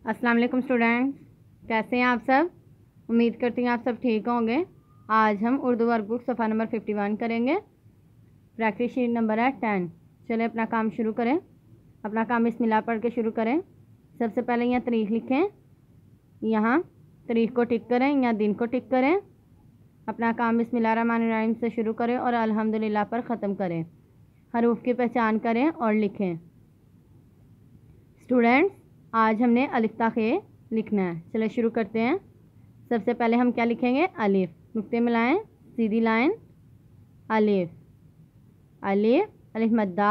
अस्सलाम वालेकुम स्टूडेंट्स, कैसे हैं आप सब। उम्मीद करती हूँ आप सब ठीक होंगे। आज हम उर्दू वर्कबुक सफ़ा नंबर 51 करेंगे। प्रैक्टिस शीट नंबर है 10। चलें अपना काम शुरू करें। अपना काम बिस्मिल्लाह पढ़ के शुरू करें। सबसे पहले यहाँ तारीख लिखें, यहाँ तारीख को टिक करें, यहाँ दिन को टिक करें। अपना काम बिस्मिल्लाहिर्रहमानिर्रहीम से शुरू करें और अल्हम्दुलिल्लाह पर ख़त्म करें। हरूफ की पहचान करें और लिखें। स्टूडेंट्स, आज हमने अलिफ ता खे लिखना है। चलिए शुरू करते हैं। सबसे पहले हम क्या लिखेंगे, अलिफ। नुक्ते मिलाएं, सीधी लाइन, अलिफ। अलिफ, अलिफ मद्दा,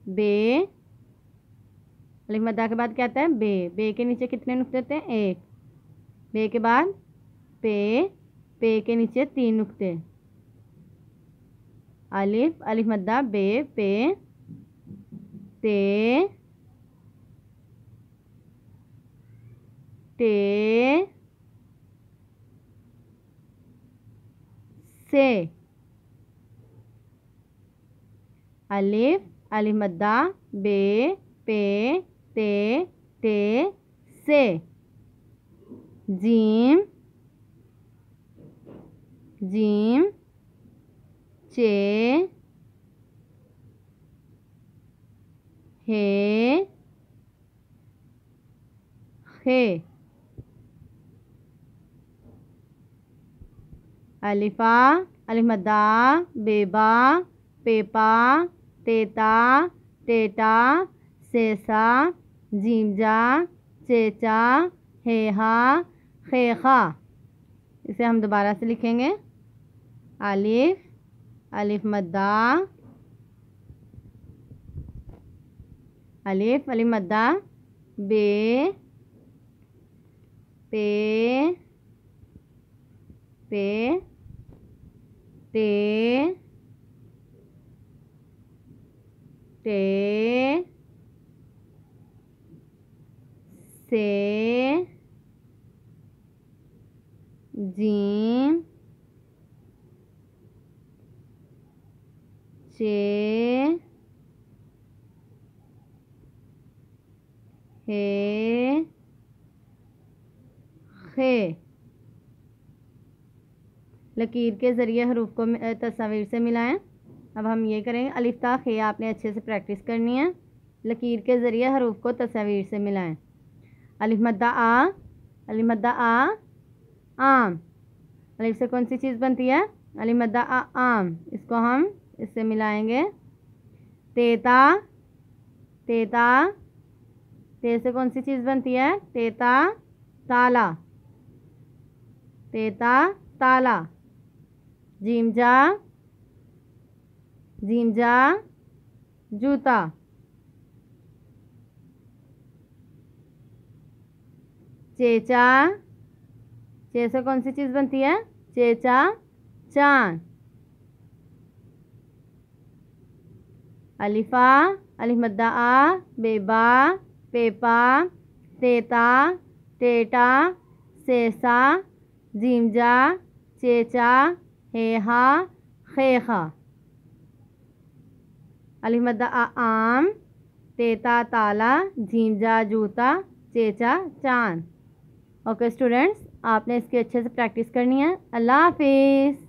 बे। अलिफ मद्दा के बाद क्या आता है, बे। बे के नीचे कितने नुक्ते होते हैं, एक। बे के बाद पे। पे के नीचे 3 नुक्ते। अलिफ, अलिफ मद्दा, बे, पे, ते, टे, से। अलिफ, अलिफ मद्दा, बे, पे, ते, टे, से। जीम, जीम, चे, हे, खे। अलिफा, अलिफ मद्दा, बेबा, पेपा, तेता, टेटा, सेसा, जीमजा, चेचा, हेहा, खेखा। इसे हम दोबारा से लिखेंगे। अलिफ, अलिफ मद्दा, अलिफ, अलिफ मद्दा, बे, पे, पे, ते, टे, से, जीम, चे, हे, खे। लकीर के ज़रिए हरूफ को तस्वीर से मिलाएं। अब हम ये करेंगे, अलिफ ता खे आपने अच्छे से प्रैक्टिस करनी है। लकीर के ज़रिए हरूफ को तस्वीर से मिलाएं। अलिफ मद्दा आ, अलिफ मद्दा आ, आम। अलिफ से कौन सी चीज़ बनती है, अलिफ मद्दा आ, आम। इसको हम इससे मिलाएंगे। तेता, तेता। ते से कौन सी चीज़ बनती है, तेता, ताला। तेता, ताला। जीमजा, जीमजा, जूता। चेचा, चे से कौन सी चीज़ बनती है, चेचा, चांद। अलिफा, अलिफ मद्दा आ, बेबा, पेपा, तेता, टेटा, सेसा, जीमजा, चेचा, हेहा, खेखा। अलिफ मद्दा आ, आम, तेता, ताला, जीमजा, जूता, चेचा, चांद। ओके स्टूडेंट्स, आपने इसकी अच्छे से प्रैक्टिस करनी है। अल्लाह हाफिज़।